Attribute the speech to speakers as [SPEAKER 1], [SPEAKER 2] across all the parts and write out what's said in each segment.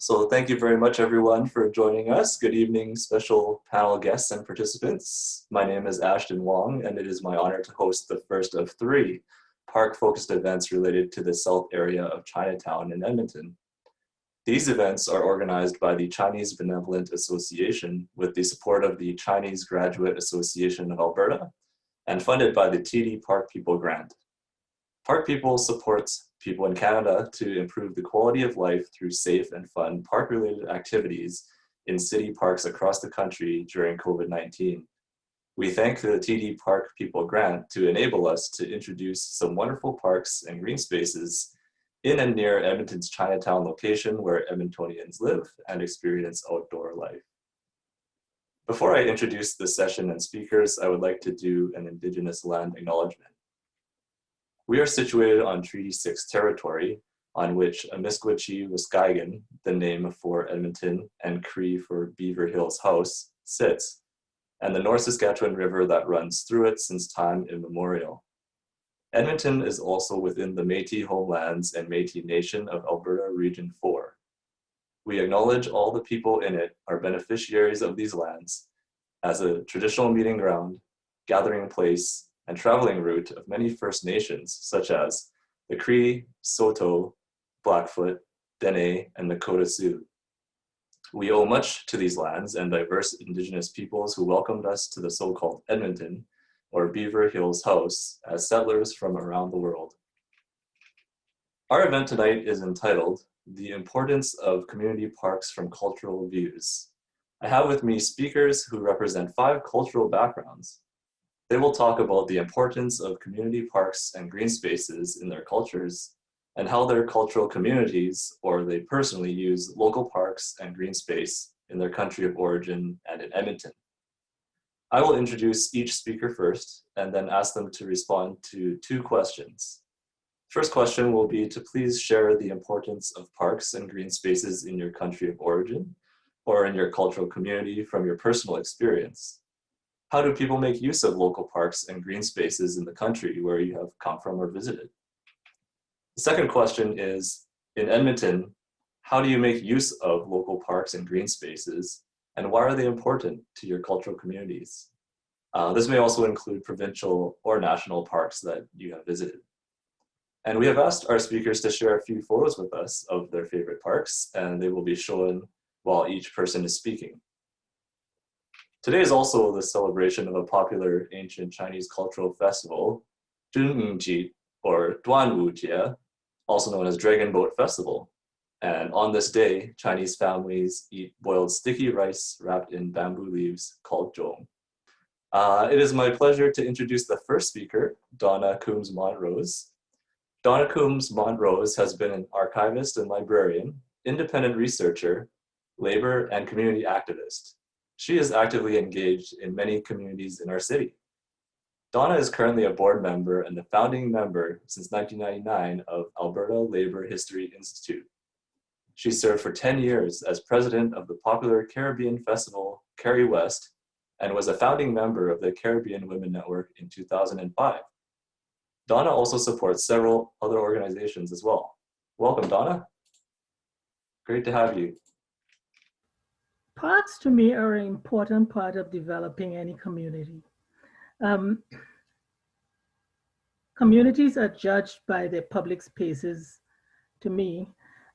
[SPEAKER 1] So thank you very much, everyone, for joining us. Good evening, special panel guests and participants. My name is Ashton Wong, and it is my honor to host the first of 3 park-focused events related to the South area of Chinatown in Edmonton. These events are organized by the Chinese Benevolent Association with the support of the Chinese Graduate Association of Alberta and funded by the TD Park People Grant. Park People supports people in Canada to improve the quality of life through safe and fun park-related activities in city parks across the country during COVID-19. We thank the TD Park People Grant to enable us to introduce some wonderful parks and green spaces in and near Edmonton's Chinatown location where Edmontonians live and experience outdoor life. Before I introduce the session and speakers, I would like to do an Indigenous land acknowledgement. We are situated on Treaty 6 territory, on which Amiskwachi Waskagan, the name for Edmonton, and Cree for Beaver Hills House, sits, and the North Saskatchewan River that runs through it since time immemorial. Edmonton is also within the Métis homelands and Métis Nation of Alberta Region 4. We acknowledge all the people in it are beneficiaries of these lands as a traditional meeting ground, gathering place, and traveling route of many First Nations, such as the Cree, Saulteaux, Blackfoot, Dene, and Nakota Sioux. We owe much to these lands and diverse Indigenous peoples who welcomed us to the so-called Edmonton, or Beaver Hills House, as settlers from around the world. Our event tonight is entitled, The Importance of Community Parks from Cultural Views. I have with me speakers who represent 5 cultural backgrounds. They will talk about the importance of community parks and green spaces in their cultures and how their cultural communities or they personally use local parks and green space in their country of origin and in Edmonton. I will introduce each speaker first and then ask them to respond to 2 questions. First question will be to please share the importance of parks and green spaces in your country of origin or in your cultural community from your personal experience. How do people make use of local parks and green spaces in the country where you have come from or visited? The second question is, in Edmonton, how do you make use of local parks and green spaces, and why are they important to your cultural communities? This may also include provincial or national parks that you have visited. And we have asked our speakers to share a few photos with us of their favorite parks, and they will be shown while each person is speaking. Today is also the celebration of a popular ancient Chinese cultural festival, Zhongmingji, or Duanwujie, also known as Dragon Boat Festival. And on this day, Chinese families eat boiled sticky rice wrapped in bamboo leaves called zhong. It is my pleasure to introduce the first speaker, Donna Coombs-Montrose. Donna Coombs-Montrose has been an archivist and librarian, independent researcher, labor and community activist. She is actively engaged in many communities in our city. Donna is currently a board member and the founding member since 1999 of Alberta Labour History Institute. She served for 10 years as president of the popular Caribbean festival, Carry West, and was a founding member of the Caribbean Women Network in 2005. Donna also supports several other organizations as well. Welcome, Donna. Great to have you.
[SPEAKER 2] Parks to me are an important part of developing any community. Communities are judged by their public spaces, to me,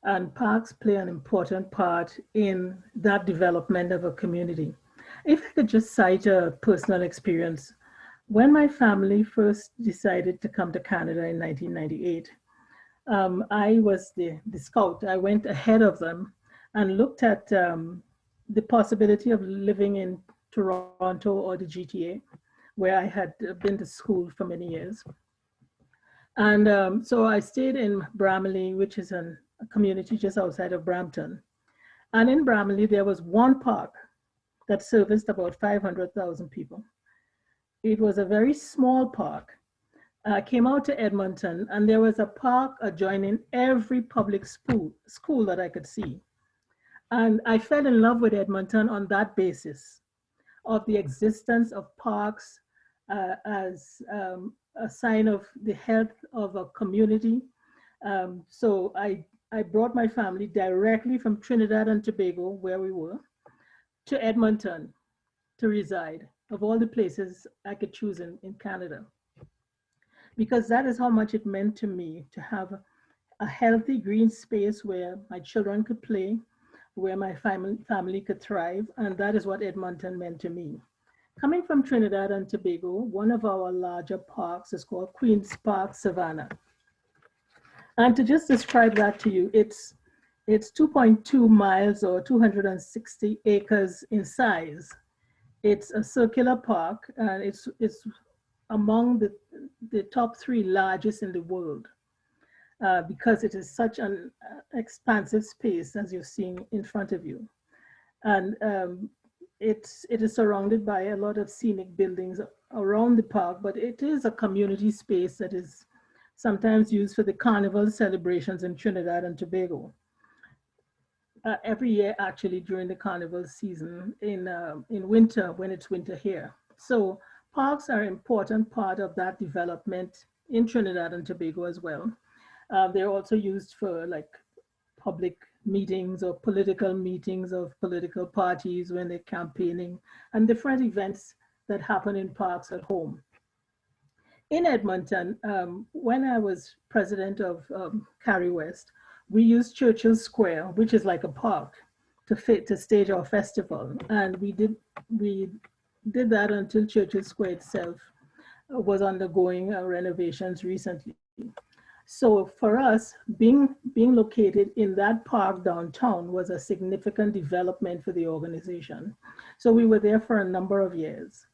[SPEAKER 2] and parks play an important part in that development of a community. If I could just cite a personal experience, when my family first decided to come to Canada in 1998, I was the scout. I went ahead of them and looked at the possibility of living in Toronto or the GTA, where I had been to school for many years. And so I stayed in Bramalea, which is a community just outside of Brampton. And in Bramalea, there was one park that serviced about 500,000 people. It was a very small park. I came out to Edmonton, and there was a park adjoining every public school that I could see. And I fell in love with Edmonton on that basis of the existence of parks as a sign of the health of a community. So I I brought my family directly from Trinidad and Tobago, where we were, to Edmonton to reside, of all the places I could choose in Canada. Because that is how much it meant to me to have a healthy green space where my children could play, where my family could thrive, and that is what Edmonton meant to me. Coming from Trinidad and Tobago, one of our larger parks is called Queen's Park Savannah. And to just describe that to you, it's 2.2 miles or 260 acres in size. It's a circular park, and it's among the top 3 largest in the world. Because it is such an expansive space, as you're seeing in front of you. And it is surrounded by a lot of scenic buildings around the park, but it is a community space that is sometimes used for the carnival celebrations in Trinidad and Tobago. Every year, actually, during the carnival season in winter, when it's winter here. So parks are an important part of that development in Trinidad and Tobago as well. They're also used for like public meetings or political meetings of political parties when they're campaigning, and different events that happen in parks at home. In Edmonton, when I was president of Carrie West, we used Churchill Square, which is like a park, to stage our festival. And we did that until Churchill Square itself was undergoing renovations recently. So for us, being located in that park downtown was a significant development for the organization. So we were there for a number of years.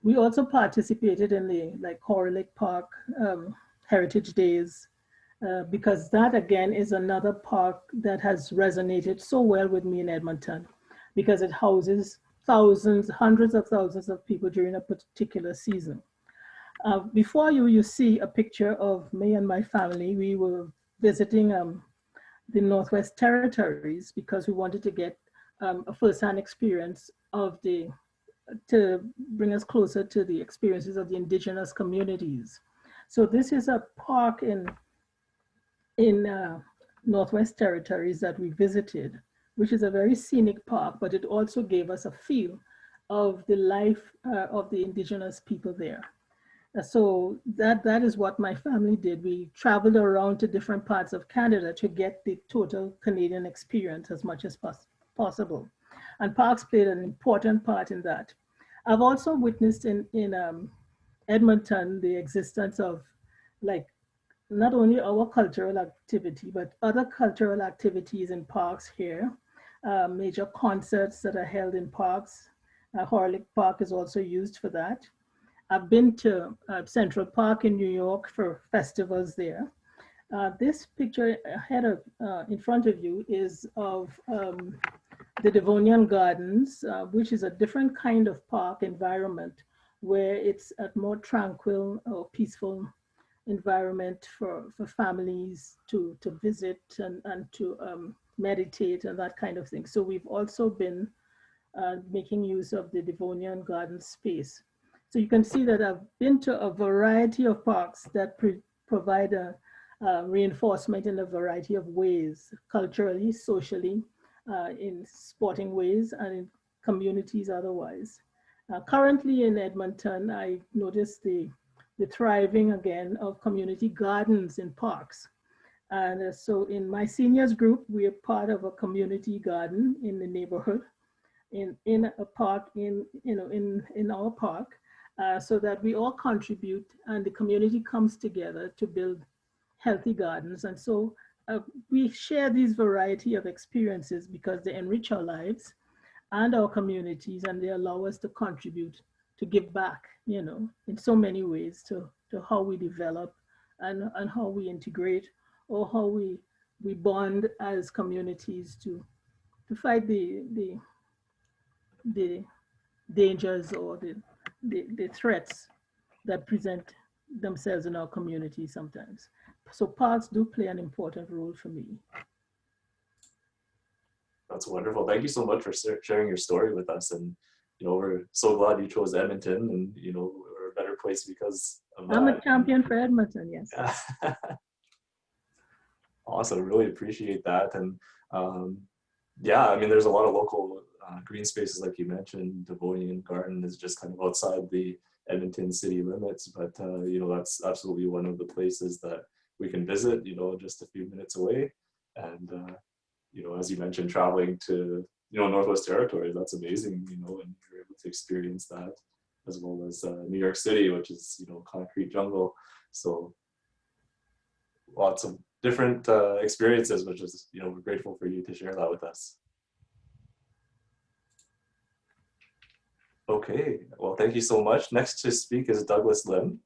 [SPEAKER 2] We also participated in the Coral Lake Park Heritage Days, because that again is another park that has resonated so well with me in Edmonton, because it houses thousands, hundreds of thousands of people during a particular season. Before you see a picture of me and my family. We were visiting the Northwest Territories because we wanted to get a first-hand experience to bring us closer to the experiences of the indigenous communities. So this is a park in Northwest Territories that we visited, which is a very scenic park, but it also gave us a feel of the life of the indigenous people there. So that is what my family did. We traveled around to different parts of Canada to get the total Canadian experience as much as possible. And parks played an important part in that. I've also witnessed in Edmonton the existence of not only our cultural activity, but other cultural activities in parks here. Major concerts that are held in parks. Horlick Park is also used for that. I've been to Central Park in New York for festivals there. This picture ahead of, in front of you is of the Devonian Gardens, which is a different kind of park environment where it's a more tranquil or peaceful environment for families to visit and to meditate and that kind of thing. So we've also been making use of the Devonian Garden space. So you can see that I've been to a variety of parks that provide a reinforcement in a variety of ways, culturally, socially, in sporting ways, and in communities otherwise. Currently in Edmonton, I noticed the thriving again of community gardens in parks. And so in my seniors group, we are part of a community garden in the neighborhood, in a park, in our park. So that we all contribute and the community comes together to build healthy gardens. And so we share these variety of experiences because they enrich our lives and our communities, and they allow us to contribute, to give back, in so many ways to how we develop and how we integrate, or how we bond as communities to fight the dangers or the threats that present themselves in our community sometimes. So parks do play an important role for me.
[SPEAKER 1] That's wonderful. Thank you so much for sharing your story with us. And, we're so glad you chose Edmonton, and, we're a better place because of that.
[SPEAKER 2] I'm a champion for Edmonton, yes.
[SPEAKER 1] Yeah. Awesome. Really appreciate that. And um, yeah, I mean, there's a lot of local green spaces, like you mentioned. Devonian Garden is just kind of outside the Edmonton city limits, but that's absolutely one of the places that we can visit. Just a few minutes away, and as you mentioned, traveling to Northwest Territories, that's amazing. And you're able to experience that, as well as New York City, which is concrete jungle. So lots of different experiences, which is we're grateful for you to share that with us. Okay, well, thank you so much. Next to speak is Douglas Lim.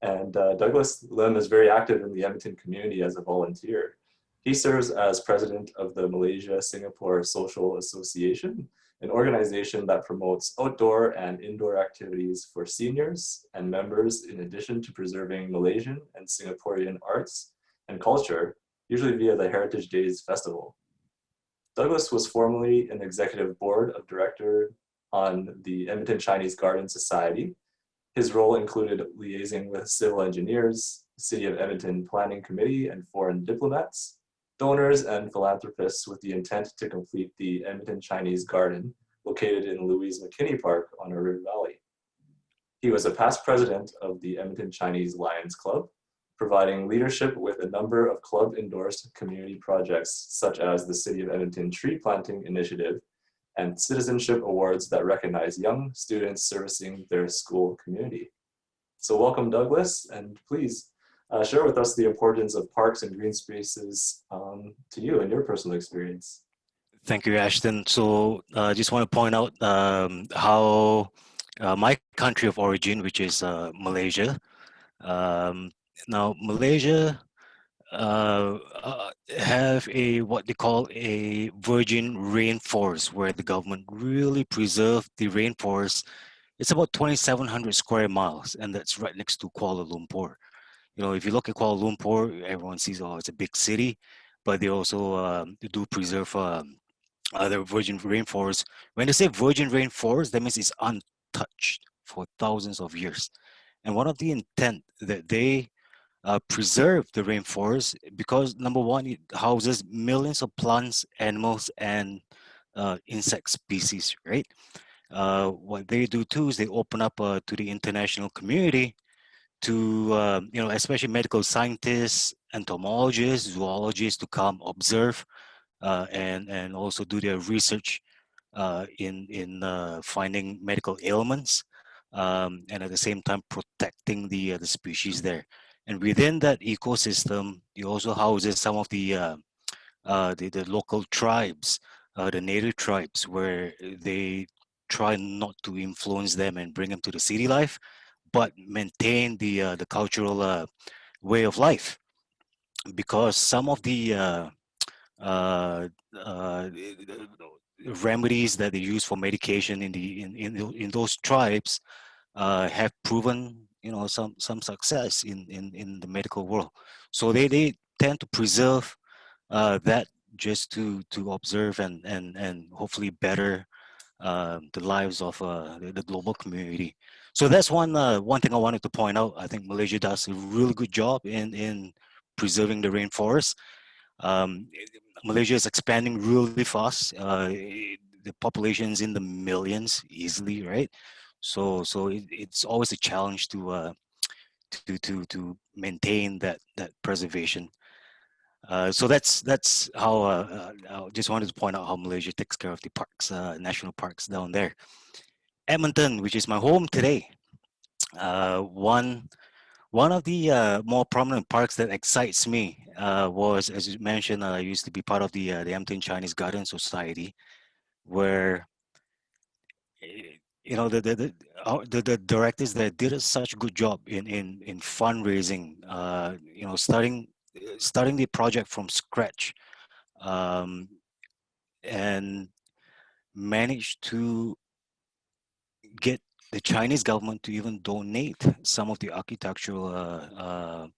[SPEAKER 1] And Douglas Lim is very active in the Edmonton community as a volunteer. He serves as president of the Malaysia-Singapore Social Association, an organization that promotes outdoor and indoor activities for seniors and members, in addition to preserving Malaysian and Singaporean arts and culture, usually via the Heritage Days Festival. Douglas was formerly an executive board of director on the Edmonton Chinese Garden Society. His role included liaising with civil engineers, City of Edmonton Planning Committee, and foreign diplomats, donors, and philanthropists with the intent to complete the Edmonton Chinese Garden, located in Louise McKinney Park on a river valley. He was a past president of the Edmonton Chinese Lions Club, providing leadership with a number of club-endorsed community projects, such as the City of Edmonton Tree Planting Initiative and citizenship awards that recognize young students servicing their school community. So welcome, Douglas, and please share with us the importance of parks and green spaces to you and your personal experience.
[SPEAKER 3] Thank you, Ashton. So I just want to point out how my country of origin, which is Malaysia. Now, Malaysia have what they call a virgin rainforest, where the government really preserved the rainforest. It's about 2,700 square miles, and that's right next to Kuala Lumpur. If you look at Kuala Lumpur, everyone sees, oh, it's a big city, but they also do preserve the virgin rainforest. When they say virgin rainforest, that means it's untouched for thousands of years. And one of the intent that they preserve the rainforest, because number one, it houses millions of plants, animals, and insect species, right? What they do too is they open up to the international community, to especially medical scientists, entomologists, zoologists, to come observe and also do their research in finding medical ailments, and at the same time protecting the species there. And within that ecosystem, it also houses some of the local tribes, the native tribes, where they try not to influence them and bring them to the city life, but maintain the cultural way of life. Because some of the uh, uh, remedies that they use for medication in those tribes have proven some success in the medical world. So they tend to preserve that, just to observe and hopefully better the lives of the global community. So that's one thing I wanted to point out. I think Malaysia does a really good job in preserving the rainforest. um, Malaysia is expanding really fast. The population is in the millions easily, right? So it's always a challenge to maintain that preservation. So that's how I just wanted to point out how Malaysia takes care of the parks, national parks down there. Edmonton, which is my home today, one of the more prominent parks that excites me was, as you mentioned, I used to be part of the Edmonton Chinese Garden Society, where the directors that did such a good job in fundraising, starting the project from scratch, um, and managed to get the Chinese government to even donate some of the architectural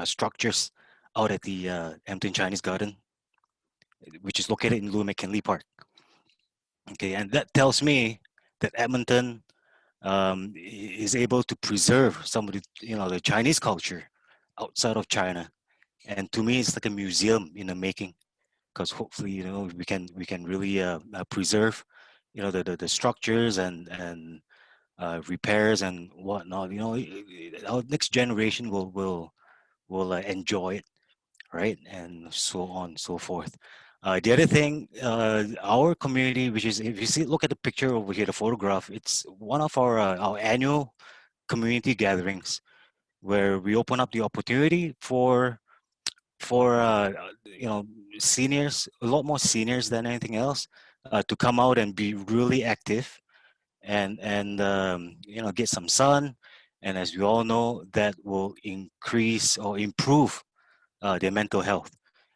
[SPEAKER 3] structures out at the Edmonton Chinese Garden, which is located in Louis McKinley Park. Okay, and that tells me that Edmonton is able to preserve some of the Chinese culture outside of China, And to me, it's like a museum in the making, because hopefully, we can really preserve, the structures and repairs and whatnot. Our next generation will enjoy it, right? And so on and so forth. The other thing, our community, which is, if you see, look at the picture over here, the photograph, it's one of our annual community gatherings where we open up the opportunity for seniors, a lot more seniors than anything else, to come out and be really active and get some sun. And as we all know, that will increase or improve their mental health,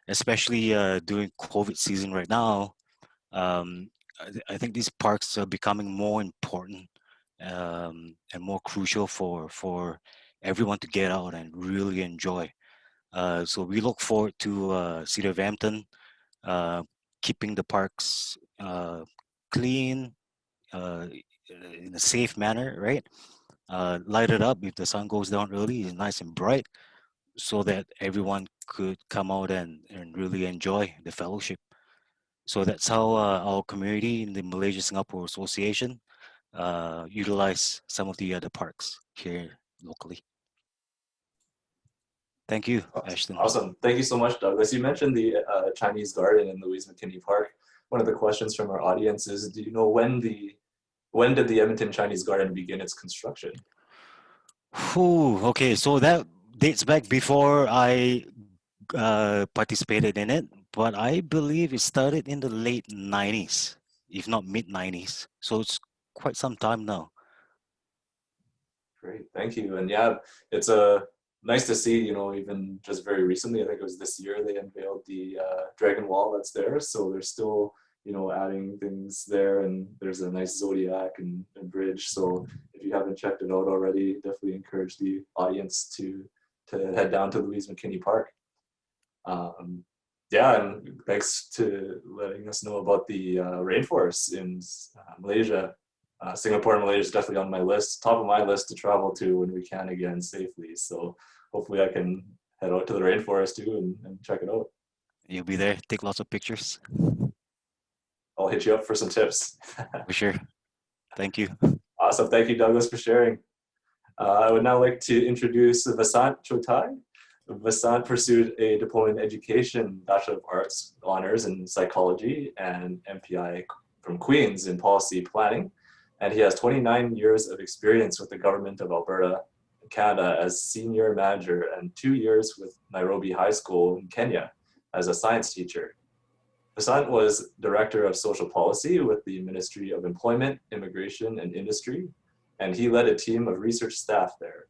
[SPEAKER 3] especially during COVID season right now. I think these parks are becoming more important and more crucial for everyone to get out and really enjoy. So we look forward to City of Hampton uh, keeping the parks clean, in a safe manner, right? Light it up if the sun goes down early, it's nice and bright, so that everyone could come out and really enjoy the fellowship. So that's how our community in the Malaysia Singapore Association utilize some of the other parks here locally. Thank you, Ashton.
[SPEAKER 1] Awesome. Thank you so much, Douglas. You mentioned the Chinese garden in Louise McKinney Park. One of the questions from our audience is, do you know when did the Edmonton Chinese Garden begin its construction?
[SPEAKER 3] Okay, so that dates back before I participated in it, but I believe it started in the late 90s, if not mid 90s. So it's quite some time now.
[SPEAKER 1] Great, thank you. And yeah, it's nice to see, even just very recently, I think it was this year, they unveiled the Dragon Wall that's there. So they're still, adding things there, and there's a nice zodiac and bridge. So if you haven't checked it out already, definitely encourage the audience to head down to Louise McKinney Park. Yeah, and thanks to letting us know about the rainforests in Malaysia. Singapore and Malaysia is definitely on my list, top of my list to travel to when we can again safely. So hopefully I can head out to the rainforest too and check it out.
[SPEAKER 3] You'll be there, take lots of pictures.
[SPEAKER 1] I'll hit you up for some tips.
[SPEAKER 3] For sure. Thank you.
[SPEAKER 1] Awesome. Thank you, Douglas, for sharing. I would now like to introduce Vasant Chotai. Vasant pursued a diploma in education, Bachelor of Arts honors in psychology, and MPI from Queen's in policy planning. And he has 29 years of experience with the government of Alberta, Canada, as senior manager, and 2 years with Nairobi High School in Kenya as a science teacher. Vasant was Director of Social Policy with the Ministry of Employment, Immigration, and Industry, and he led a team of research staff there.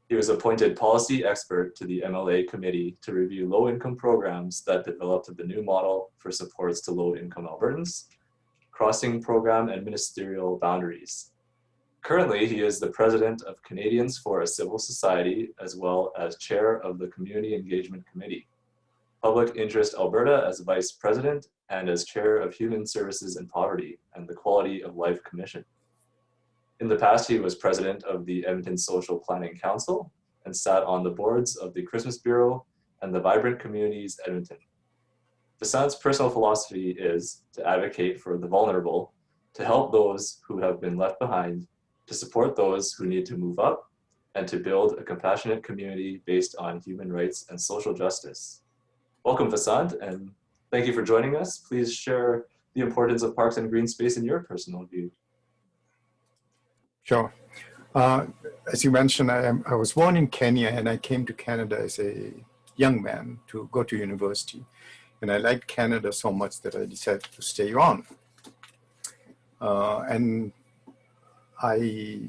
[SPEAKER 1] He was appointed policy expert to the MLA committee to review low-income programs that developed the new model for supports to low-income Albertans, crossing program and ministerial boundaries. Currently, he is the president of Canadians for a Civil Society, as well as chair of the Community Engagement Committee, Public Interest Alberta as vice president, and as chair of Human Services and Poverty and the Quality of Life Commission. In the past, he was president of the Edmonton Social Planning Council and sat on the boards of the Christmas Bureau and the Vibrant Communities Edmonton. Vasant's personal philosophy is to advocate for the vulnerable, to help those who have been left behind, to support those who need to move up, and to build a compassionate community based on human rights and social justice. Welcome, Vasant, and thank you for joining us. Please share the importance of parks and green space in your personal view.
[SPEAKER 4] Sure. As you mentioned, I was born in Kenya, and I came to Canada as a young man to go to university. And I liked Canada so much that I decided to stay on. And I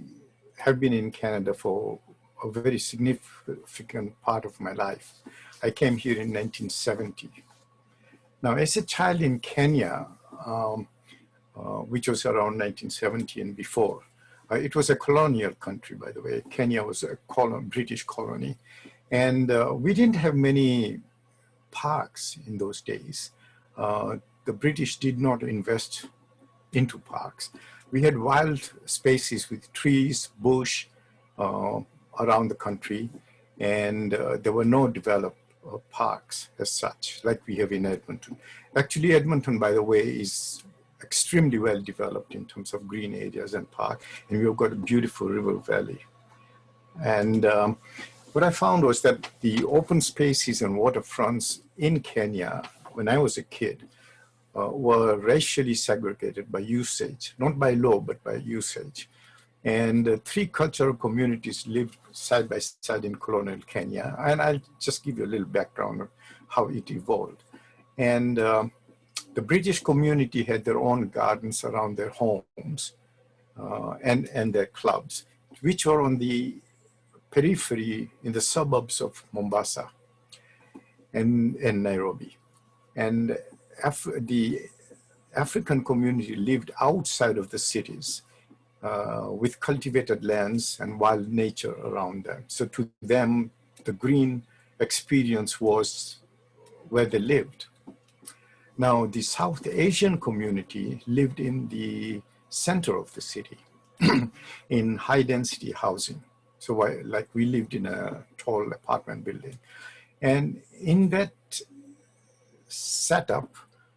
[SPEAKER 4] have been in Canada for a very significant part of my life. I came here in 1970. Now, as a child in Kenya, which was around 1970 and before, it was a colonial country, by the way. Kenya was a British colony. And we didn't have many parks in those days. The British did not invest into parks. We had wild spaces with trees, bush around the country, and there were no developed parks as such, like we have in Edmonton. Actually, Edmonton, by the way, is extremely well developed in terms of green areas and park, and we've got a beautiful river valley. And what I found was that the open spaces and waterfronts in Kenya, when I was a kid, were racially segregated by usage, not by law, but by usage. And three cultural communities lived side by side in colonial Kenya. And I'll just give you a little background of how it evolved. And the British community had their own gardens around their homes and their clubs, which were on the periphery in the suburbs of Mombasa and Nairobi. And the African community lived outside of the cities with cultivated lands and wild nature around them. So to them, the green experience was where they lived. Now, the South Asian community lived in the center of the city in high density housing. So like we lived in a tall apartment building. And in that setup,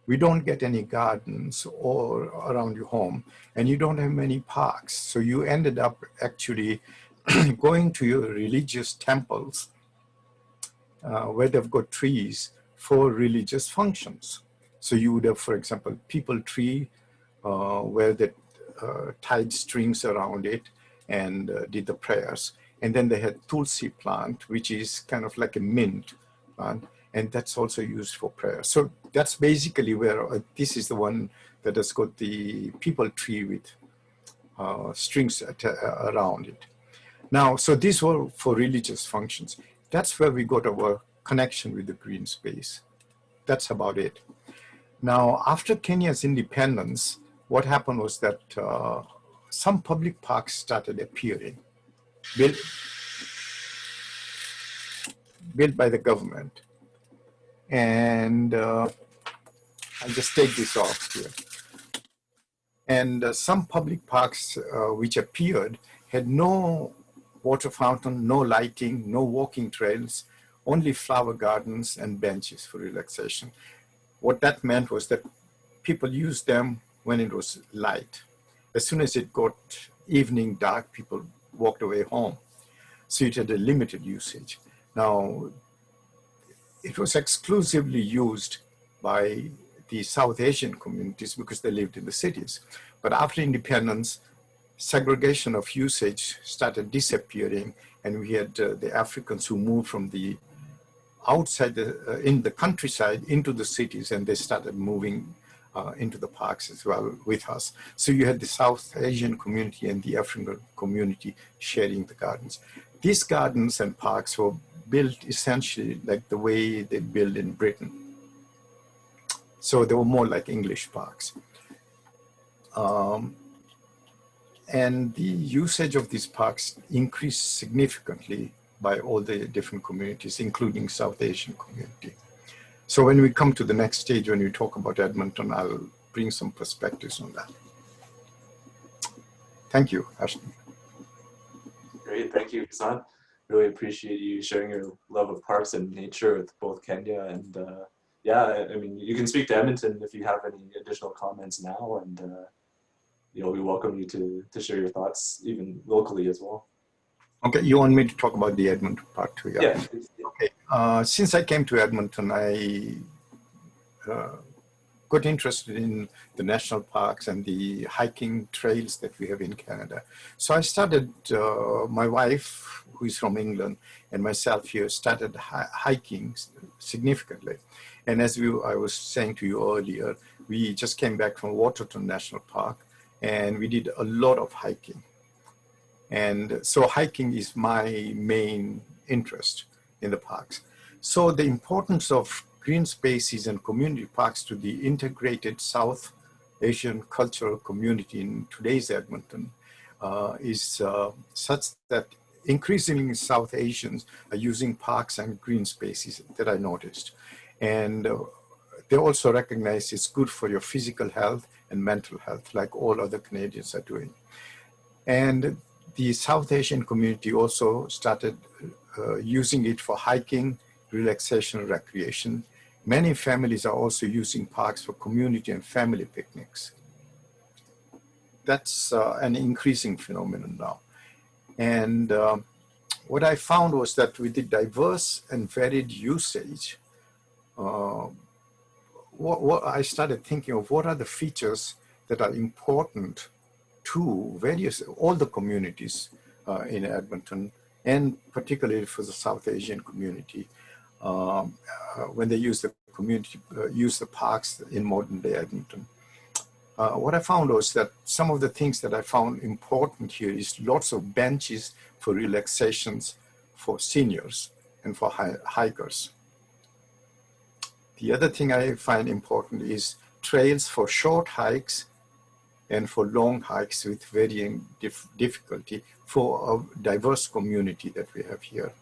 [SPEAKER 4] we don't get any gardens or around your home, and you don't have many parks. So you ended up actually going to your religious temples where they've got trees for religious functions. So you would have, for example, people tree where they tied strings around it and did the prayers. And then they had tulsi plant, which is kind of like a mint plant, and that's also used for prayer. So that's basically where this is the one that has got the people tree with strings around it. Now, so these were for religious functions. That's where we got our connection with the green space. That's about it. Now, after Kenya's independence, what happened was that some public parks started appearing, built by the government. And I'll just take this off here. And some public parks which appeared had no water fountain, no lighting, no walking trails, only flower gardens and benches for relaxation. What that meant was that people used them when it was light. As soon as it got evening dark, people walked away home. So it had a limited usage. Now, it was exclusively used by the South Asian communities because they lived in the cities. But after independence, segregation of usage started disappearing, and we had the Africans who moved from the outside in the countryside into the cities, and they started moving into the parks as well with us. So you had the South Asian community and the African community sharing the gardens. These gardens and parks were built essentially like the way they build in Britain. So they were more like English parks. And the usage of these parks increased significantly by all the different communities, including South Asian community. So when we come to the next stage, when we talk about Edmonton, I'll bring some perspectives on that. Thank you, Ashton.
[SPEAKER 1] Great, thank you, Vasant. Really appreciate you sharing your love of parks and nature with both Kenya and yeah, I mean, you can speak to Edmonton if you have any additional comments now, and you know, we welcome you to share your thoughts even locally as well.
[SPEAKER 4] Okay, you want me to talk about the Edmonton part too?
[SPEAKER 1] Yeah.
[SPEAKER 4] Okay. Since I came to Edmonton, I got interested in the national parks and the hiking trails that we have in Canada. So I started, my wife, who is from England, and myself here started hiking significantly. And as I was saying to you earlier, we just came back from Waterton National Park, and we did a lot of hiking. And so hiking is my main interest in the parks. So the importance of green spaces and community parks to the integrated South Asian cultural community in today's Edmonton is such that increasingly South Asians are using parks and green spaces that I noticed. And they also recognize it's good for your physical health and mental health, like all other Canadians are doing. And the South Asian community also started using it for hiking relaxation, recreation. Many families are also using parks for community and family picnics. That's an increasing phenomenon now. And what I found was that with the diverse and varied usage, what I started thinking of what are the features that are important to all the communities in Edmonton, and particularly for the South Asian community, when they use the parks in modern day Edmonton. What I found was that some of the things that I found important here is lots of benches for relaxations for seniors and for hikers. The other thing I find important is trails for short hikes and for long hikes with varying difficulty for a diverse community that we have here.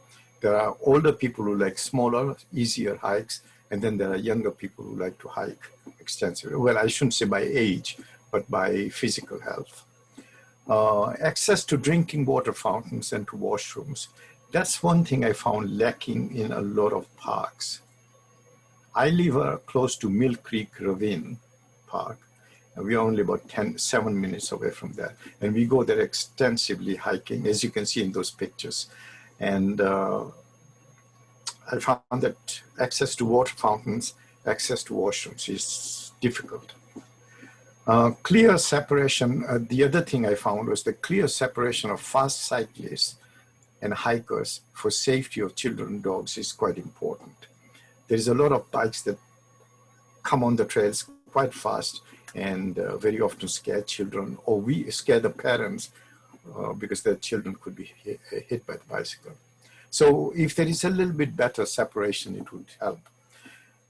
[SPEAKER 4] There are older people who like smaller, easier hikes, and then there are younger people who like to hike extensively. Well, I shouldn't say by age, but by physical health. Access to drinking water fountains and to washrooms. That's one thing I found lacking in a lot of parks. I live close to Mill Creek Ravine Park, and we are only about 7 minutes away from there. And we go there extensively hiking, as you can see in those pictures. And I found that access to water fountains, access to washrooms is difficult. Clear separation, the other thing I found was the clear separation of fast cyclists and hikers for safety of children and dogs is quite important. There's a lot of bikes that come on the trails quite fast and very often scare children, or we scare the parents because their children could be hit by the bicycle. So if there is a little bit better separation, it would help.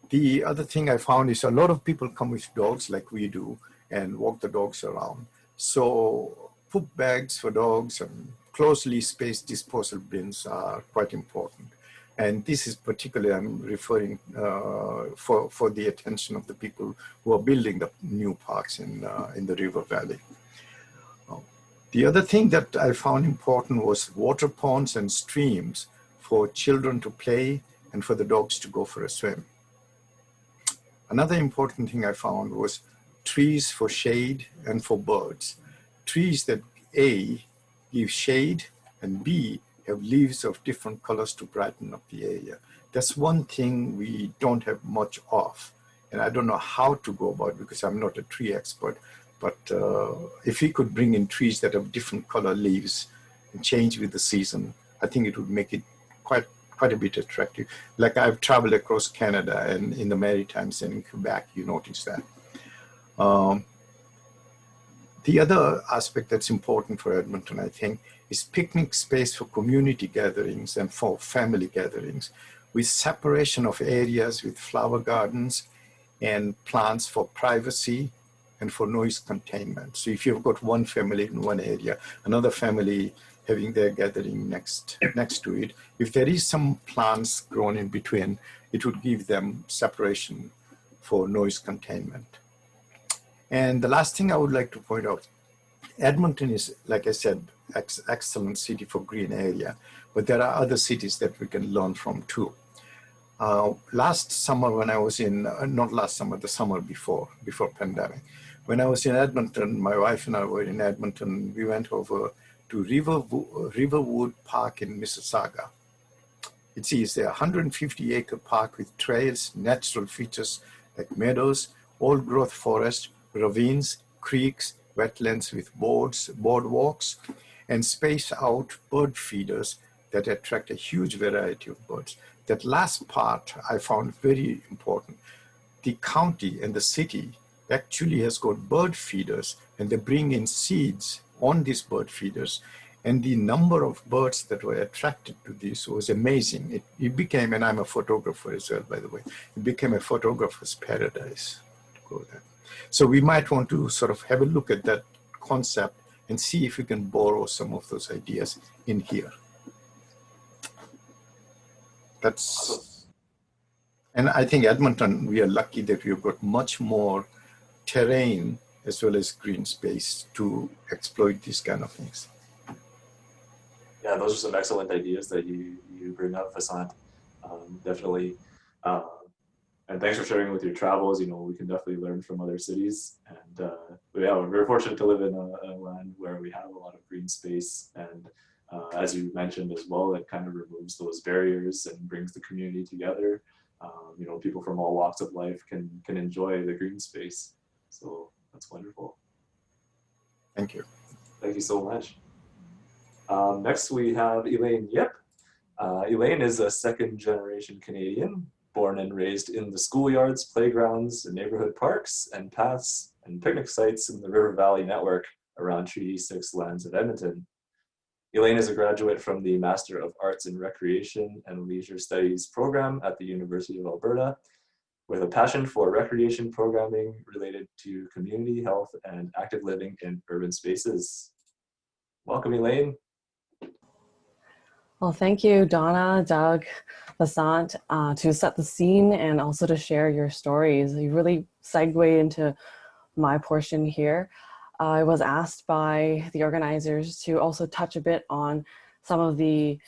[SPEAKER 4] The other thing I found is a lot of people come with dogs like we do and walk the dogs around. So poop bags for dogs and closely spaced disposal bins are quite important. And this is particularly, I'm referring for the attention of the people who are building the new parks in the river valley. The other thing that I found important was water ponds and streams for children to play and for the dogs to go for a swim. Another important thing I found was trees for shade and for birds. Trees that A, give shade, and B, have leaves of different colors to brighten up the area. That's one thing we don't have much of. And I don't know how to go about it because I'm not a tree expert. But if we could bring in trees that have different color leaves and change with the season, I think it would make it quite a bit attractive. Like I've traveled across Canada and in the Maritimes and in Quebec, you notice that. The other aspect that's important for Edmonton, I think, is picnic space for community gatherings and for family gatherings, with separation of areas with flower gardens and plants for privacy and for noise containment. So if you've got one family in one area, another family having their gathering next to it, if there is some plants grown in between, it would give them separation for noise containment. And the last thing I would like to point out, Edmonton is, like I said, excellent city for green area, but there are other cities that we can learn from too. Last summer when I was in, not last summer, the summer before pandemic, when I was in Edmonton, my wife and I were in Edmonton, we went over to Riverwood Park in Mississauga. It's a 150-acre park with trails, natural features like meadows, old-growth forest, ravines, creeks, wetlands with boardwalks, and spaced out bird feeders that attract a huge variety of birds. That last part I found very important. The county and the city actually has got bird feeders, and they bring in seeds on these bird feeders. And the number of birds that were attracted to this was amazing. It became, and I'm a photographer as well, by the way, it became a photographer's paradise to go there. So we might want to sort of have a look at that concept and see if we can borrow some of those ideas in here. And I think Edmonton, we are lucky that we've got much more terrain as well as green space to exploit these kind of things.
[SPEAKER 1] Yeah, those are some excellent ideas that you bring up, Vasant. Definitely. And thanks for sharing with your travels. You know, we can definitely learn from other cities. And yeah, we're very fortunate to live in a land where we have a lot of green space. And as you mentioned as well, it kind of removes those barriers and brings the community together. You know, people from all walks of life can enjoy the green space. So that's wonderful.
[SPEAKER 4] Thank you.
[SPEAKER 1] Thank you so much. Next, we have Elaine Yip. Elaine is a second-generation Canadian, born and raised in the schoolyards, playgrounds, and neighborhood parks and paths and picnic sites in the River Valley network around Treaty 6 lands of Edmonton. Elaine is a graduate from the Master of Arts in Recreation and Leisure Studies program at the University of Alberta, with a passion for recreation programming related to community health and active living in urban spaces. Welcome, Elaine.
[SPEAKER 5] Well, thank you, Donna, Doug, Vasant, to set the scene and also to share your stories. You really segue into my portion here. I was asked by the organizers to also touch a bit on some of the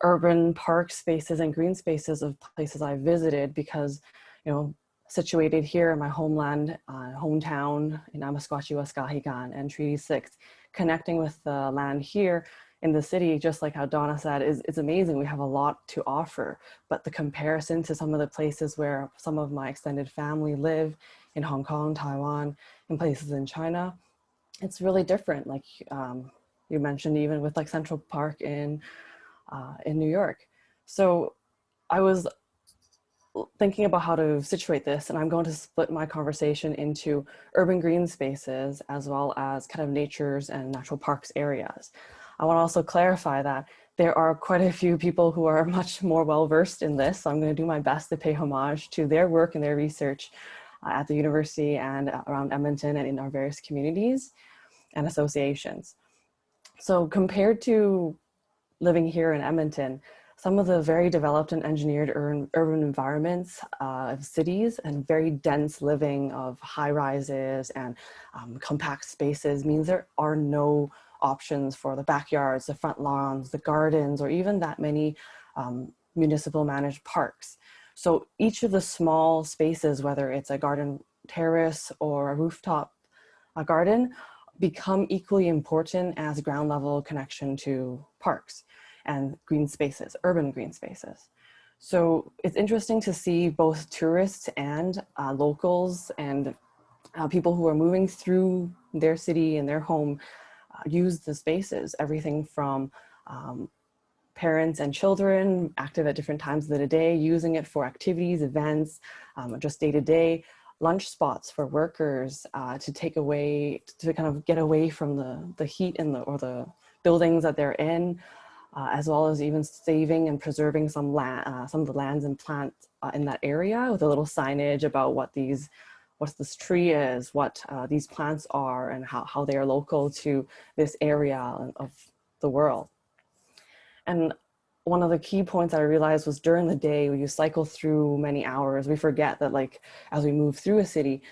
[SPEAKER 5] urban park spaces and green spaces of places I visited because, you know, situated here in my homeland, hometown in Amasquatchie, Waskahikan and Treaty 6, connecting with the land here in the city, just like how Donna said, is amazing. We have a lot to offer, but the comparison to some of the places where some of my extended family live in Hong Kong, Taiwan, and places in China, it's really different. Like you mentioned, even with like Central Park in New York. So I was thinking about how to situate this, and I'm going to split my conversation into urban green spaces as well as kind of natures and natural parks areas. I want to also clarify that there are quite a few people who are much more well-versed in this, so I'm going to do my best to pay homage to their work and their research at the university and around Edmonton and in our various communities and associations. So compared to living here in Edmonton, some of the very developed and engineered urban environments of cities and very dense living of high rises and compact spaces means there are no options for the backyards, the front lawns, the gardens, or even that many municipal managed parks. So each of the small spaces, whether it's a garden terrace or a rooftop garden, become equally important as ground level connection to parks and green spaces, urban green spaces. So it's interesting to see both tourists and locals and people who are moving through their city and their home use the spaces, everything from parents and children active at different times of the day, using it for activities, events, just day-to-day, lunch spots for workers to take away, to kind of get away from the heat or the buildings that they're in, as well as even saving and preserving some of the lands and plants in that area with a little signage about what this tree is, what these plants are, and how they are local to this area of the world. And one of the key points I realized was during the day, when you cycle through many hours, we forget that like as we move through a city,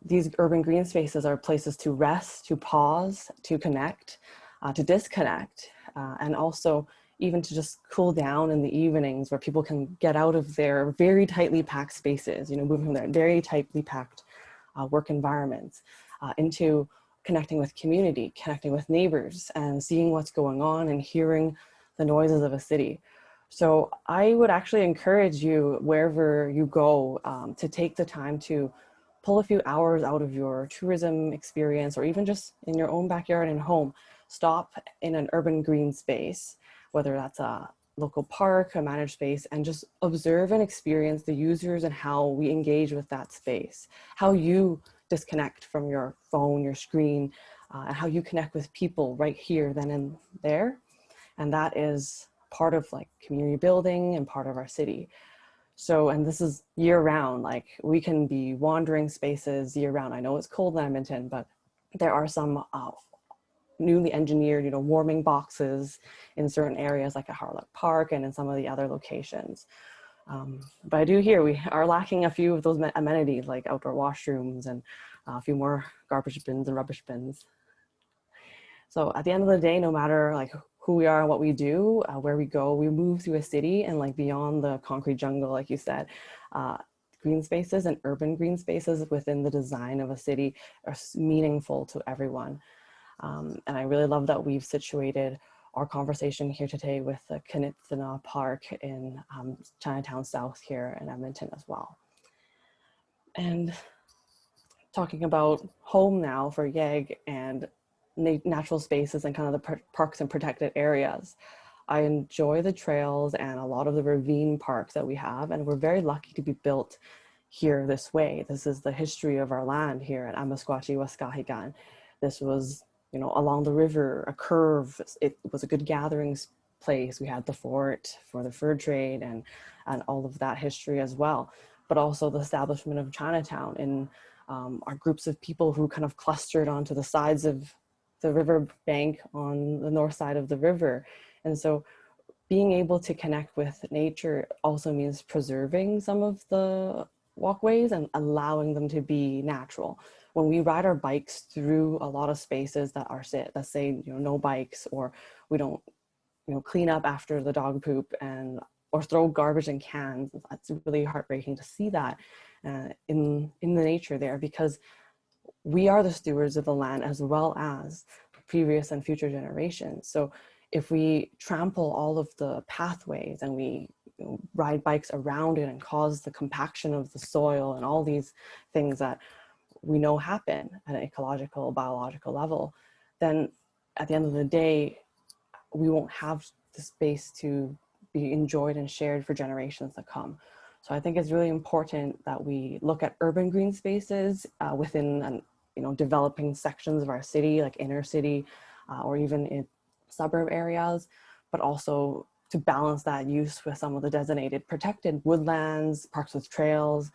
[SPEAKER 5] these urban green spaces are places to rest, to pause, to connect, to disconnect, and also even to just cool down in the evenings where people can get out of their very tightly packed spaces, moving from their very tightly packed work environments into connecting with community, connecting with neighbors and seeing what's going on and hearing the noises of a city. So I would actually encourage you, wherever you go, to take the time to pull a few hours out of your tourism experience or even just in your own backyard and home, stop in an urban green space, whether that's a local park, a managed space, and just observe and experience the users and how we engage with that space, how you disconnect from your phone, your screen, and how you connect with people right here, then and there. And that is part of like community building and part of our city. So, and this is year round, like we can be wandering spaces year round. I know it's cold in Edmonton, but there are some newly engineered, warming boxes in certain areas like at Harlock Park and in some of the other locations. But I do hear we are lacking a few of those amenities like outdoor washrooms and a few more garbage bins and rubbish bins. So at the end of the day, no matter like who we are and what we do, where we go. We move through a city, and like beyond the concrete jungle, like you said, green spaces and urban green spaces within the design of a city are meaningful to everyone. And I really love that we've situated our conversation here today with the Kolomenskoe Park in Chinatown South here in Edmonton as well. And talking about home now for YEG and natural spaces and kind of the parks and protected areas. I enjoy the trails and a lot of the ravine parks that we have, and we're very lucky to be built here this way. This is the history of our land here at Amasquatchie Waskahikan. This was, you know, along the river, a curve. It was a good gathering place. We had the fort for the fur trade and all of that history as well, but also the establishment of Chinatown in our groups of people who kind of clustered onto the sides of the river bank on the north side of the river. And so being able to connect with nature also means preserving some of the walkways and allowing them to be natural. When we ride our bikes through a lot of spaces that are, let's say, you know, no bikes, or we don't, you know, clean up after the dog poop or throw garbage in cans, it's really heartbreaking to see that in the nature there, because we are the stewards of the land as well as previous and future generations. So if we trample all of the pathways and we, you know, ride bikes around it and cause the compaction of the soil and all these things that we know happen at an ecological, biological level, then at the end of the day, we won't have the space to be enjoyed and shared for generations to come. So I think it's really important that we look at urban green spaces within you know, developing sections of our city, like inner city, or even in suburb areas, but also to balance that use with some of the designated protected woodlands, parks with trails.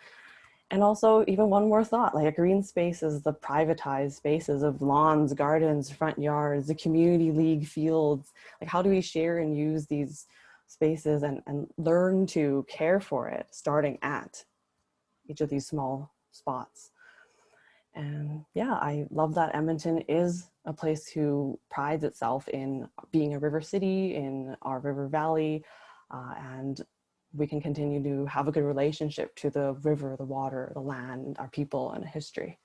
[SPEAKER 5] And also even one more thought, like a green space is the privatized spaces of lawns, gardens, front yards, the community league fields. Like, how do we share and use these spaces and learn to care for it, starting at each of these small spots? And yeah, I love that Edmonton is a place who prides itself in being a river city in our river valley, and we can continue to have a good relationship to the river, the water, the land, our people, and history.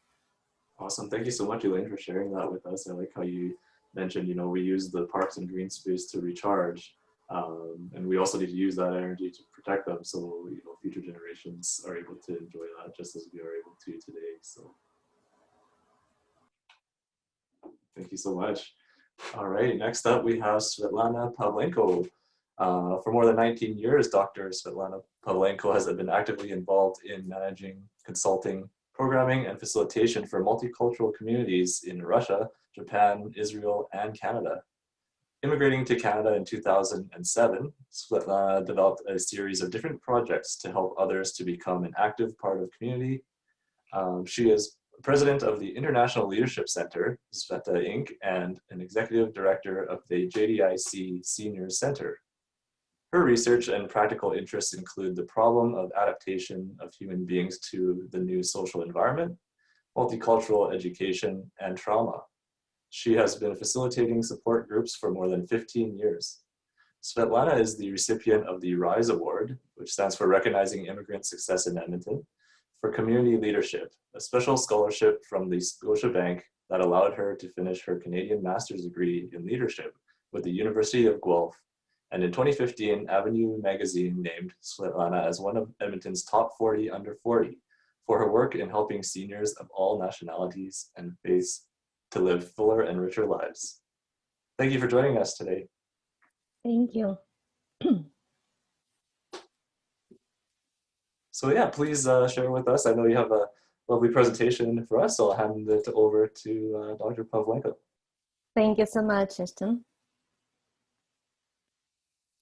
[SPEAKER 1] Awesome. Thank you so much, Elaine, for sharing that with us. I like how you mentioned, you know, we use the parks and green space to recharge, and we also need to use that energy to protect them, so, you know, future generations are able to enjoy that just as we are able to today. So thank you so much. All right, next up we have Svetlana Pavlenko. For more than 19 years, Dr. Svetlana Pavlenko has been actively involved in managing, consulting, programming, and facilitation for multicultural communities in Russia, Japan, Israel, and Canada. Immigrating to Canada in 2007, Svetlana developed a series of different projects to help others to become an active part of community. She is president of the International Leadership Center, Sveta Inc., and an executive director of the JDIC Seniors Center. Her research and practical interests include the problem of adaptation of human beings to the new social environment, multicultural education, and trauma. She has been facilitating support groups for more than 15 years. Svetlana is the recipient of the RISE Award, which stands for Recognizing Immigrant Success in Edmonton, for community leadership, a special scholarship from the Scotiabank that allowed her to finish her Canadian master's degree in leadership with the University of Guelph. And in 2015, Avenue magazine named Svetlana as one of Edmonton's top 40 under 40 for her work in helping seniors of all nationalities and faiths to live fuller and richer lives. Thank you for joining us today.
[SPEAKER 6] Thank you.
[SPEAKER 1] So yeah, please share with us. I know you have a lovely presentation for us, so I'll hand it over to Dr. Pavlenko.
[SPEAKER 6] Thank you so much, Ashton.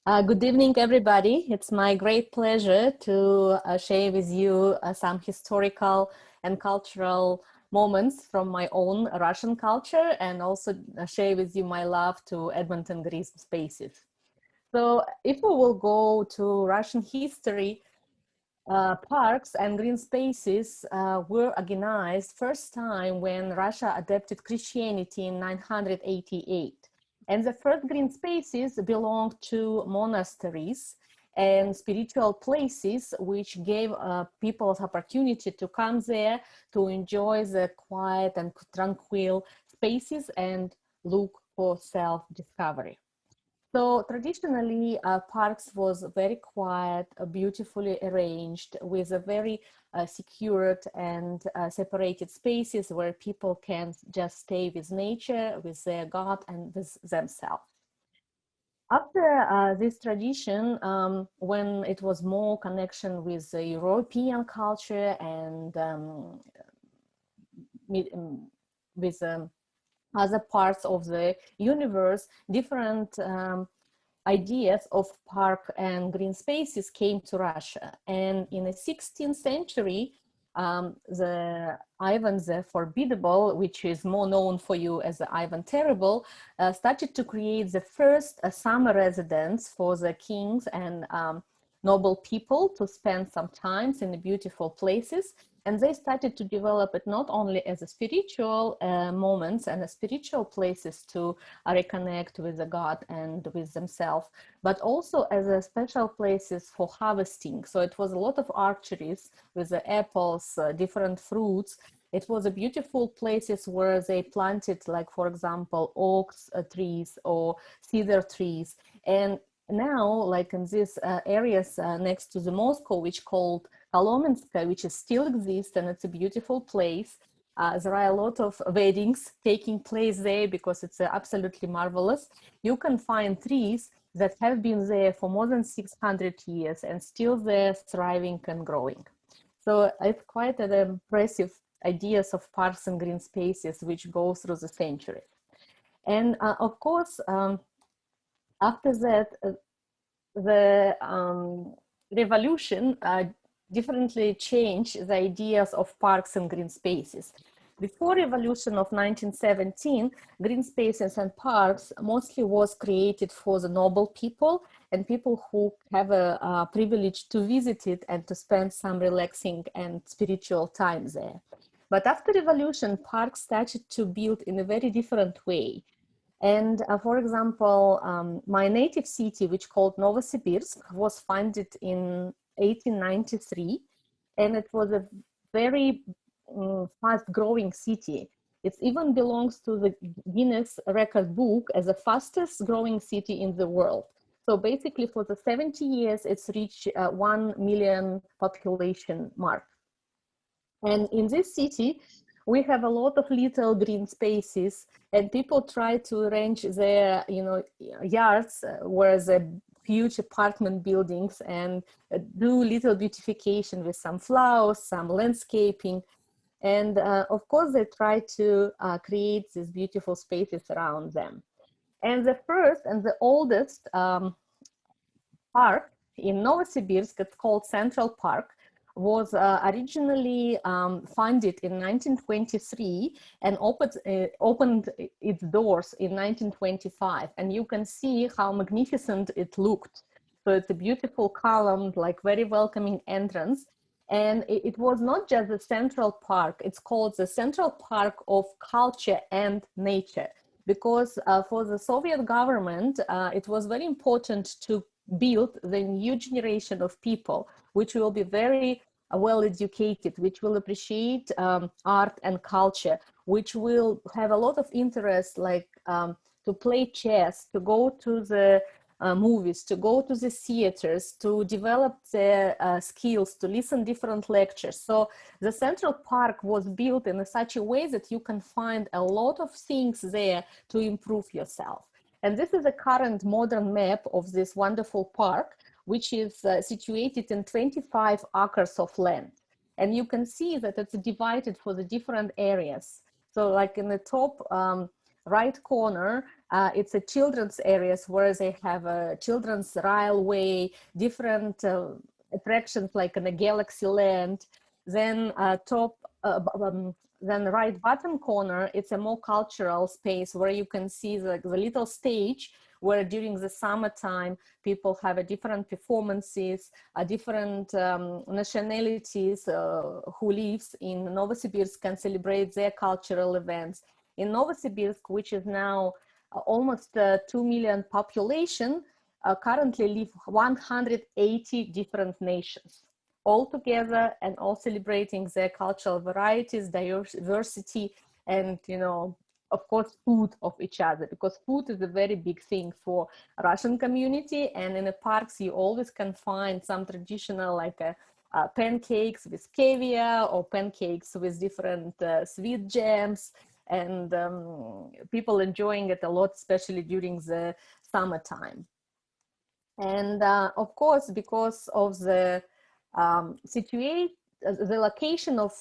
[SPEAKER 6] Good evening, everybody. It's my great pleasure to share with you some historical and cultural moments from my own Russian culture, and also share with you my love to Edmonton green spaces. So if we will go to Russian history, parks and green spaces were organized first time when Russia adopted Christianity in 988. And the first green spaces belonged to monasteries and spiritual places, which gave people the opportunity to come there to enjoy the quiet and tranquil spaces and look for self-discovery. So traditionally, parks was very quiet, beautifully arranged, with a very secured and separated spaces where people can just stay with nature, with their God, and with themselves. After this tradition, when it was more connection with the European culture and with other parts of the universe, different ideas of park and green spaces came to Russia. And in the 16th century, the Ivan the Formidable, which is more known for you as the Ivan Terrible, started to create the first summer residence for the kings and noble people to spend some time in the beautiful places. And they started to develop it not only as a spiritual moments and a spiritual places to reconnect with the God and with themselves, but also as a special places for harvesting. So it was a lot of archeries with the apples, different fruits. It was a beautiful places where they planted, like, for example, oaks trees or cedar trees. And now, like in these areas next to the Moscow, which called Kolomenskoe, which is still exists, and it's a beautiful place. There are a lot of weddings taking place there because it's absolutely marvelous. You can find trees that have been there for more than 600 years and still they're thriving and growing. So it's quite an impressive ideas of parks and green spaces which go through the century. And of course, after that, the revolution differently changed the ideas of parks and green spaces. Before revolution of 1917, green spaces and parks mostly was created for the noble people and people who have a privilege to visit it and to spend some relaxing and spiritual time there. But after revolution, parks started to build in a very different way. And for example, my native city, which called Novosibirsk, was founded in 1893, and it was a very fast-growing city. It even belongs to the Guinness Record Book as the fastest growing city in the world. So basically, for the 70 years, it's reached 1 million population mark. And in this city, we have a lot of little green spaces, and people try to arrange their, yards where the huge apartment buildings and do little beautification with some flowers, some landscaping. And of course, they try to create these beautiful spaces around them. And the first and the oldest park in Novosibirsk, it's called Central Park, was originally funded in 1923 and opened its doors in 1925. And you can see how magnificent it looked. So it's a beautiful column, like very welcoming entrance. And it was not just the Central Park, it's called the Central Park of Culture and Nature. Because for the Soviet government, it was very important to build the new generation of people, which will be very well educated, which will appreciate art and culture, which will have a lot of interest, like to play chess, to go to the movies, to go to the theaters, to develop their skills, to listen different lectures. So the Central Park was built in such a way that you can find a lot of things there to improve yourself. And this is a current modern map of this wonderful park, which is situated in 25 acres of land. And you can see that it's divided for the different areas. So like in the top right corner, it's a children's areas where they have a children's railway, different attractions like in a Galaxy Land. Then then right bottom corner, it's a more cultural space where you can see the little stage where during the summertime, people have a different performances, different nationalities who lives in Novosibirsk can celebrate their cultural events. In Novosibirsk, which is now almost 2 million population, currently live 180 different nations all together, and all celebrating their cultural varieties, diversity, and, you know, of course, food of each other, because food is a very big thing for Russian community. And in the parks, you always can find some traditional, like pancakes with caviar, or pancakes with different sweet jams, and people enjoying it a lot, especially during the summertime. And of course, because of the situation, the location of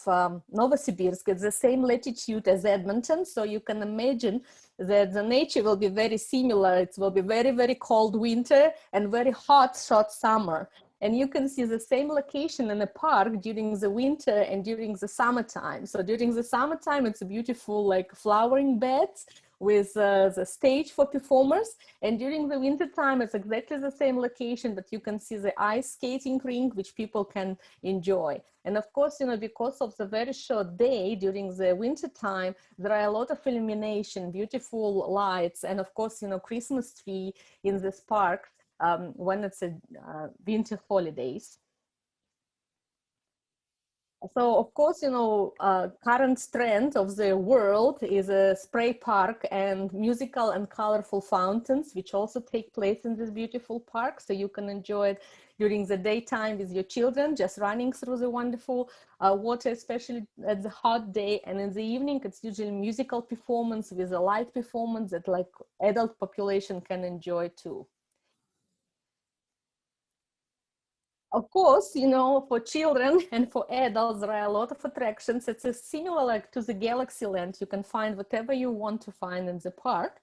[SPEAKER 6] Novosibirsk is the same latitude as Edmonton, so you can imagine that the nature will be very similar. It will be very, very cold winter and very hot, short summer. And you can see the same location in the park during the winter and during the summertime. So during the summertime, it's a beautiful, like, flowering beds with the stage for performers. And during the winter time, it's exactly the same location, but you can see the ice skating rink, which people can enjoy. And of course, you know, because of the very short day during the winter time, there are a lot of illumination, beautiful lights, and of course, you know, Christmas tree in this park when it's a winter holidays. So of course, you know, current trend of the world is a spray park and musical and colorful fountains, which also take place in this beautiful park. So you can enjoy it during the daytime with your children, just running through the wonderful water, especially at the hot day. And in the evening, it's usually musical performance with a light performance that, like, adult population can enjoy too. Of course, you know, for children and for adults, there are a lot of attractions. It's similar, like, to the Galaxy Land. You can find whatever you want to find in the park.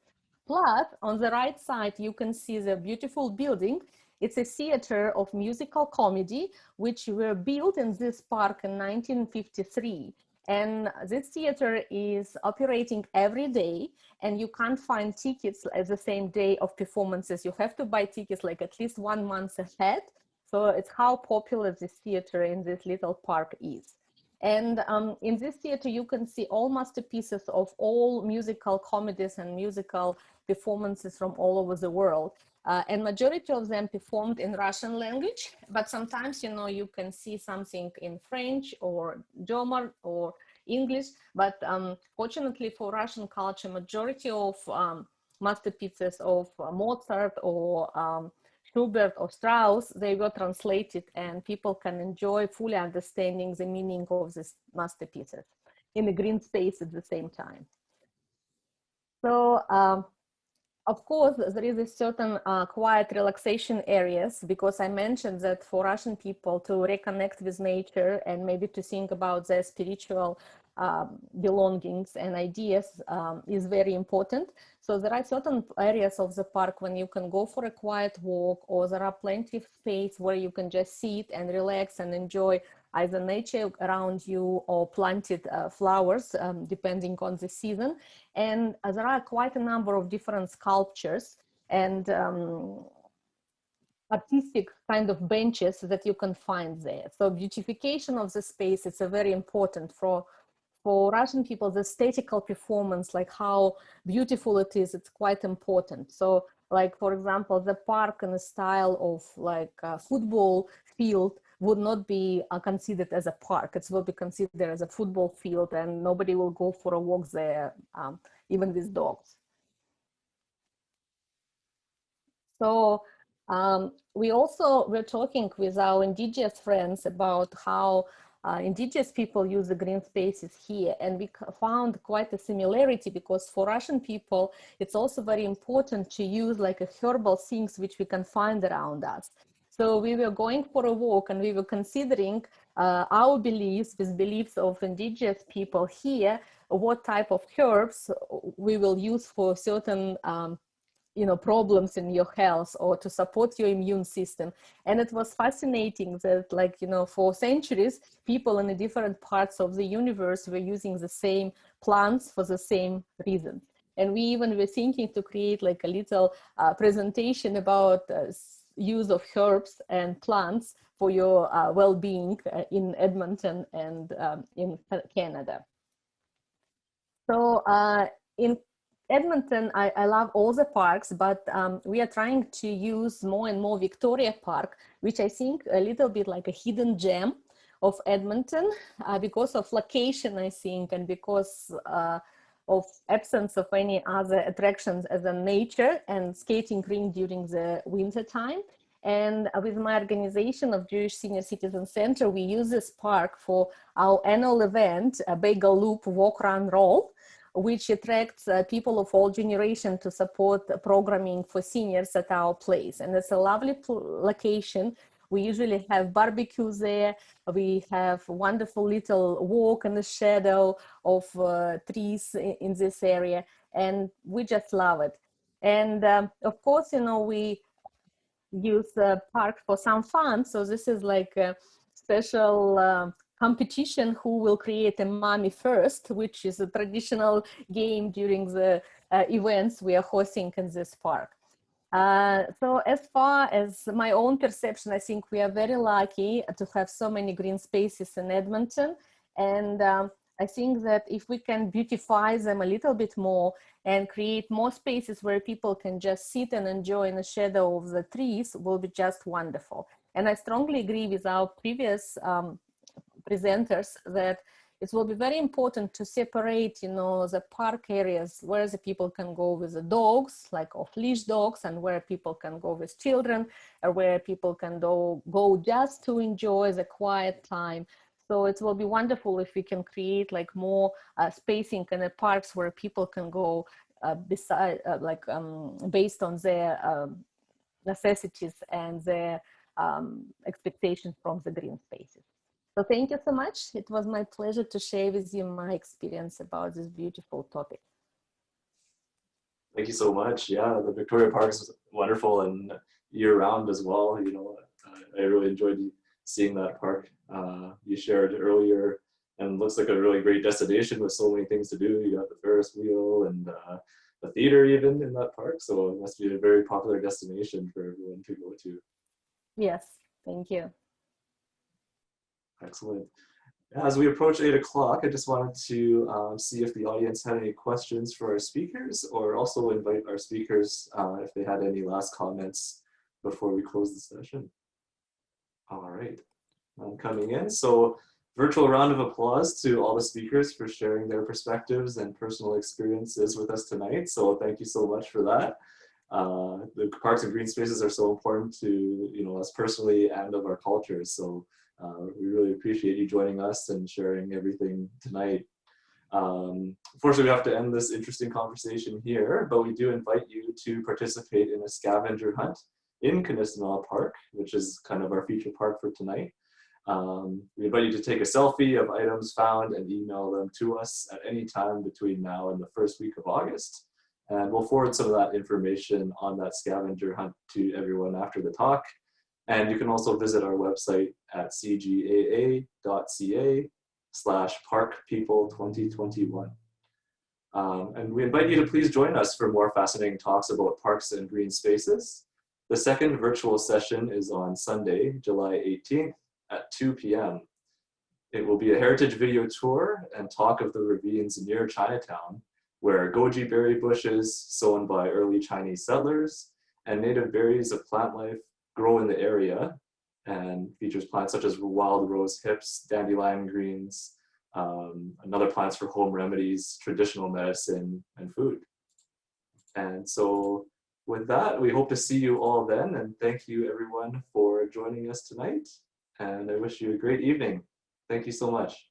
[SPEAKER 6] Plus, on the right side, you can see the beautiful building. It's a theater of musical comedy, which were built in this park in 1953. And this theater is operating every day, and you can't find tickets at the same day of performances. You have to buy tickets, like, at least 1 month ahead. So it's how popular this theater in this little park is. And in this theater, you can see all masterpieces of all musical comedies and musical performances from all over the world. And majority of them performed in Russian language, but sometimes, you know, you can see something in French or German or English. But fortunately for Russian culture, majority of masterpieces of Mozart or Schubert or Strauss, they were translated, and people can enjoy fully understanding the meaning of these masterpieces in the green space at the same time. So, of course, there is a certain quiet relaxation areas, because I mentioned that for Russian people to reconnect with nature and maybe to think about their spiritual belongings and ideas is very important. So there are certain areas of the park when you can go for a quiet walk, or there are plenty of space where you can just sit and relax and enjoy either nature around you or planted flowers, depending on the season. And there are quite a number of different sculptures and artistic kind of benches that you can find there. So beautification of the space is a very important for Russian people. The aesthetical performance, like how beautiful it is, it's quite important. So, like, for example, the park in the style of, like, a football field would not be considered as a park. It will be considered as a football field, and nobody will go for a walk there, even with dogs. So we're talking with our indigenous friends about how indigenous people use the green spaces here, and we found quite a similarity, because for Russian people, it's also very important to use, like, a herbal things which we can find around us. So we were going for a walk, and we were considering our beliefs with beliefs of indigenous people here, what type of herbs we will use for certain you know, problems in your health or to support your immune system. And it was fascinating that, like, you know, for centuries, people in the different parts of the universe were using the same plants for the same reasons. And we even were thinking to create, like, a little presentation about use of herbs and plants for your well-being in Edmonton and in Canada. So in Edmonton, I love all the parks, but we are trying to use more and more Victoria Park, which I think a little bit like a hidden gem of Edmonton because of location, I think, and because of absence of any other attractions as a nature and skating rink during the winter time. And with my organization of Jewish Senior Citizen Center, we use this park for our annual event, a Bagel Loop Walk, Run, Roll, which attracts people of all generations to support programming for seniors at our place. And it's a lovely location. We usually have barbecue there. We have wonderful little walk in the shadow of trees in this area. And we just love it. And of course, you know, we use the park for some fun. So this is like a special competition who will create a mummy first, which is a traditional game during the events we are hosting in this park. So as far as my own perception, I think we are very lucky to have so many green spaces in Edmonton. And I think that if we can beautify them a little bit more and create more spaces where people can just sit and enjoy in the shadow of the trees, will be just wonderful. And I strongly agree with our previous presenters that it will be very important to separate, you know, the park areas where the people can go with the dogs, like off-leash dogs, and where people can go with children, or where people can go just to enjoy the quiet time. So it will be wonderful if we can create like more spacing in the parks where people can go based on their necessities and their expectations from the green spaces. So thank you so much. It was my pleasure to share with you my experience about this beautiful topic.
[SPEAKER 1] Thank you so much. Yeah, the Victoria Park is wonderful and year-round as well. You know, I really enjoyed seeing that park you shared earlier, and looks like a really great destination with so many things to do. You got the Ferris wheel and the theater even in that park, so it must be a very popular destination for everyone to go to.
[SPEAKER 6] Yes, thank you.
[SPEAKER 1] Excellent. As we approach 8 o'clock, I just wanted to see if the audience had any questions for our speakers, or also invite our speakers if they had any last comments before we close the session. All right, I'm coming in. So virtual round of applause to all the speakers for sharing their perspectives and personal experiences with us tonight. So thank you so much for that. The parks and green spaces are so important to, you know, us personally and of our cultures. So we really appreciate you joining us and sharing everything tonight. Unfortunately, we have to end this interesting conversation here, but we do invite you to participate in a scavenger hunt in Kolomenskoe Park, which is kind of our feature park for tonight. We invite you to take a selfie of items found and email them to us at any time between now and the first week of August. And we'll forward some of that information on that scavenger hunt to everyone after the talk. And you can also visit our website at cgaa.ca/parkpeople2021. And we invite you to please join us for more fascinating talks about parks and green spaces. The second virtual session is on Sunday, July 18th at 2 p.m. It will be a heritage video tour and talk of the ravines near Chinatown, where goji berry bushes sown by early Chinese settlers and native berries of plant life grow in the area, and features plants such as wild rose hips, dandelion greens, and other plants for home remedies, traditional medicine, and food. And so with that, we hope to see you all then, and thank you everyone for joining us tonight, and I wish you a great evening. Thank you so much.